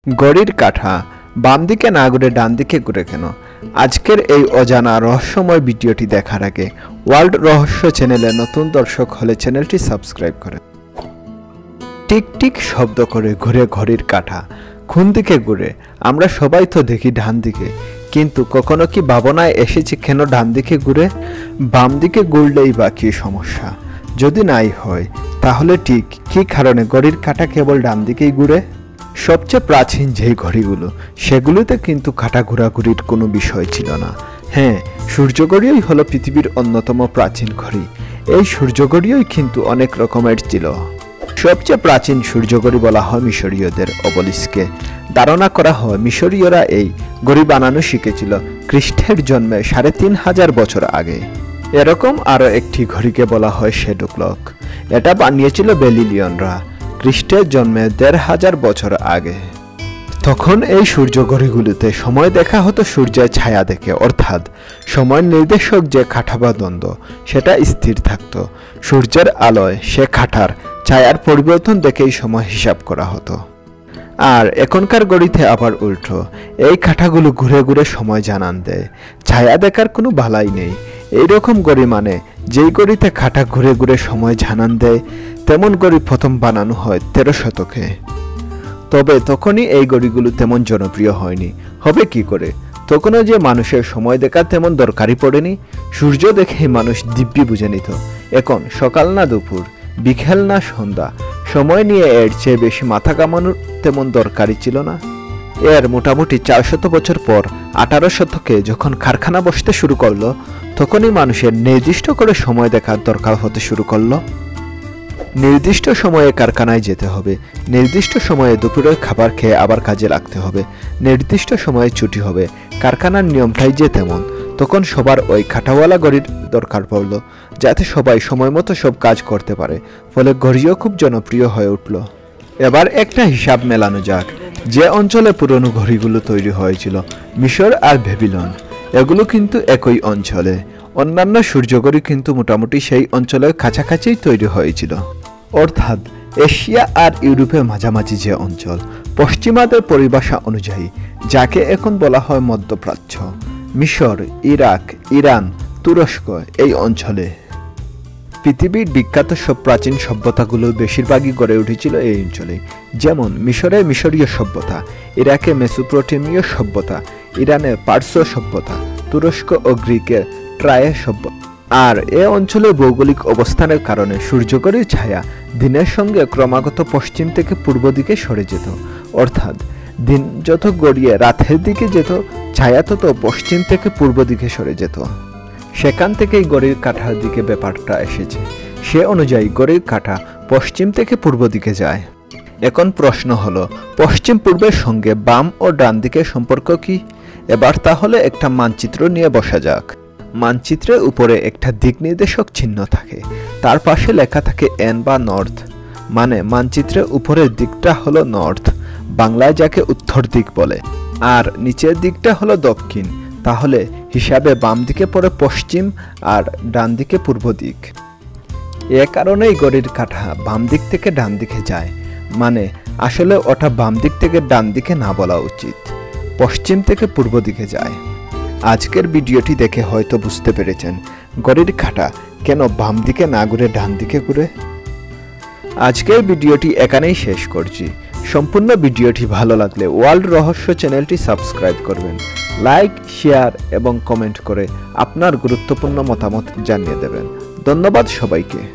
ঘড়ির কাঁটা বাম দিকে না ঘুরে ডান দিকে ঘুরে কেন? আজকের এই অজানা রহস্যময় ভিডিওটি দেখার আগে ওয়ার্ল্ড রহস্য চ্যানেলে নতুন দর্শক হলে চ্যানেলটি সাবস্ক্রাইব করেন। টিক টিক শব্দ করে ঘুরে ঘড়ির কাঁটা কোন দিকে ঘুরে? আমরা সবাই তো দেখি ডান দিকে, কিন্তু কখনো কি ভাবনায় এসেছে কেন ডান দিকে ঘুরে? বাম দিকে ঘুরলেই বা কী সমস্যা? যদি নাই হয় তাহলে ঠিক কী কারণে ঘড়ির কাঁটা কেবল ডান দিকেই ঘুরে? সবচেয়ে প্রাচীন যেই ঘড়িগুলো সেগুলোতে কিন্তু কাঁটা ঘোরাঘুরির কোনো বিষয় ছিল না। হ্যাঁ, সূর্যঘড়িই হলো পৃথিবীর অন্যতম প্রাচীন ঘড়ি। এই সূর্যঘড়িই কিন্তু অনেক রকমের ছিল। সবচেয়ে প্রাচীন সূর্যঘড়ি বলা হয় মিশরীয়দের অবলিস্কে। ধারণা করা হয় মিশরীয়রা এই ঘড়ি বানানো শিখেছিল খ্রিস্টের জন্মে ৩৫০০ বছর আগে। এরকম আরও একটি ঘড়িকে বলা হয় শ্যাডো ক্লক। এটা বানিয়েছিল ব্যাবিলিয়নরা খ্রিস্টের জন্মে ১৫০০ বছর আগে। তখন এই সূর্যঘড়িগুলিতে সময় দেখা হতো সূর্যের ছায়া দেখে, অর্থাৎ সময় নির্দেশক যে কাঁটা বা দ্বন্দ্ব সেটা স্থির থাকত। সূর্যের আলোয় সে কাঁটার ছায়ার পরিবর্তন দেখেই সময় হিসাব করা হতো। আর এখনকার ঘড়িতে আবার উল্টো, এই কাঁটাগুলো ঘুরে ঘুরে সময় জানান দেয়। ছায়া দেখার কোনো বালাই নেই। এইরকম ঘড়ি মানে যেই ঘড়িতে কাঁটা ঘুরে ঘুরে সময় জানান দেয়, তেমন ঘড়ি প্রথম বানানো হয় ১৩ শতকে। তবে তখনই এই ঘড়িগুলো তেমন জনপ্রিয় হয়নি। হবে কি করে? তখনও যে মানুষের সময় দেখা তেমন দরকারই পড়েনি। সূর্য দেখেই মানুষ দিব্যি বুঝে নিত এখন সকাল না দুপুর, বিকেল না সন্ধ্যা। সময় নিয়ে এর চেয়ে বেশি মাথা কামানোর তেমন দরকারই ছিল না। এর মোটামুটি ৪০০ বছর পর ১৮ শতকে যখন কারখানা বসতে শুরু করলো, তখনই মানুষের নির্দিষ্ট করে সময় দেখার দরকার হতে শুরু করলো। নির্দিষ্ট সময়ে কারখানায় যেতে হবে, নির্দিষ্ট সময়ে দুপুরের খাবার খেয়ে আবার কাজে লাগতে হবে, নির্দিষ্ট সময়ে ছুটি হবে। কারখানার নিয়মটাই যে তেমন। তখন সবার ওই কাঁটাওয়ালা ঘড়ির দরকার পড়ল, যাতে সবাই সময় মতো সব কাজ করতে পারে। ফলে ঘড়িও খুব জনপ্রিয় হয়ে উঠল। এবার একটা হিসাব মেলানো যাক। যে অঞ্চলে পুরনো ঘড়িগুলো তৈরি হয়েছিল, মিশর আর ব্যাবিলন, এগুলো কিন্তু একই অঞ্চলে। অন্যান্য সূর্যঘড়ি কিন্তু মোটামুটি সেই অঞ্চলের কাছাকাছিই তৈরি হয়েছিল, অর্থাৎ এশিয়া আর ইউরোপের মাঝামাঝি যে অঞ্চল। পশ্চিমাদের পরিভাষা অনুযায়ী যাকে এখন বলা হয় মধ্যপ্রাচ্য, মিশর, ইরাক, ইরান, তুরস্ক এই অঞ্চলে। পৃথিবীর বিখ্যাত সব প্রাচীন সভ্যতাগুলো বেশিরভাগই গড়ে উঠেছিল এই অঞ্চলে। যেমন মিশরের মিশরীয় সভ্যতা, ইরাকে মেসোপটেমীয় সভ্যতা, ইরানের পারস্য সভ্যতা, তুরস্ক ও গ্রিকের ট্রয়ের সভ্যতা। আর এ অঞ্চলের ভৌগোলিক অবস্থানের কারণে সূর্যঘড়ির ছায়া দিনের সঙ্গে ক্রমাগত পশ্চিম থেকে পূর্ব দিকে সরে যেত। অর্থাৎ দিন যত গড়িয়ে রাতের দিকে যেত, ছায়া তত পশ্চিম থেকে পূর্ব দিকে সরে যেত। সেখান থেকেই ঘড়ির কাঁটার দিকে ব্যাপারটা এসেছে। সে অনুযায়ী ঘড়ির কাঁটা পশ্চিম থেকে পূর্ব দিকে যায়। এখন প্রশ্ন হলো, পশ্চিম পূর্বের সঙ্গে বাম ও ডান দিকের সম্পর্ক কি? এবার তাহলে একটা মানচিত্র নিয়ে বসা যাক। মানচিত্রের উপরে একটা দিক নির্দেশক চিহ্ন থাকে, তার পাশে লেখা থাকে এন বা নর্থ। মানে মানচিত্রের উপরের দিকটা হলো নর্থ, বাংলায় যাকে উত্তর দিক বলে, আর নিচের দিকটা হলো দক্ষিণ। তাহলে হিসাবে বাম দিকে পড়ে পশ্চিম আর ডান দিকে পূর্ব দিক। এ কারণেই ঘড়ির কাঁটা বাম দিক থেকে ডান দিকে যায়। মানে আসলে ওটা বাম দিক থেকে ডান দিকে না বলা উচিত, পশ্চিম থেকে পূর্ব দিকে যায়। আজকের ভিডিওটি দেখে হয়তো বুঝতে পেরেছেন ঘড়ির কাঁটা কেন বাম দিকে না ঘুরে ডান দিকে ঘুরে। আজকের ভিডিওটি এখানেই শেষ করছি। সম্পূর্ণ ভিডিওটি ভালো লাগলে ওয়ার্ল্ড রহস্য চ্যানেলটি সাবস্ক্রাইব করবেন। লাইক, শেয়ার এবং কমেন্ট করে আপনার গুরুত্বপূর্ণ মতামত জানিয়ে দেবেন। ধন্যবাদ সবাইকে।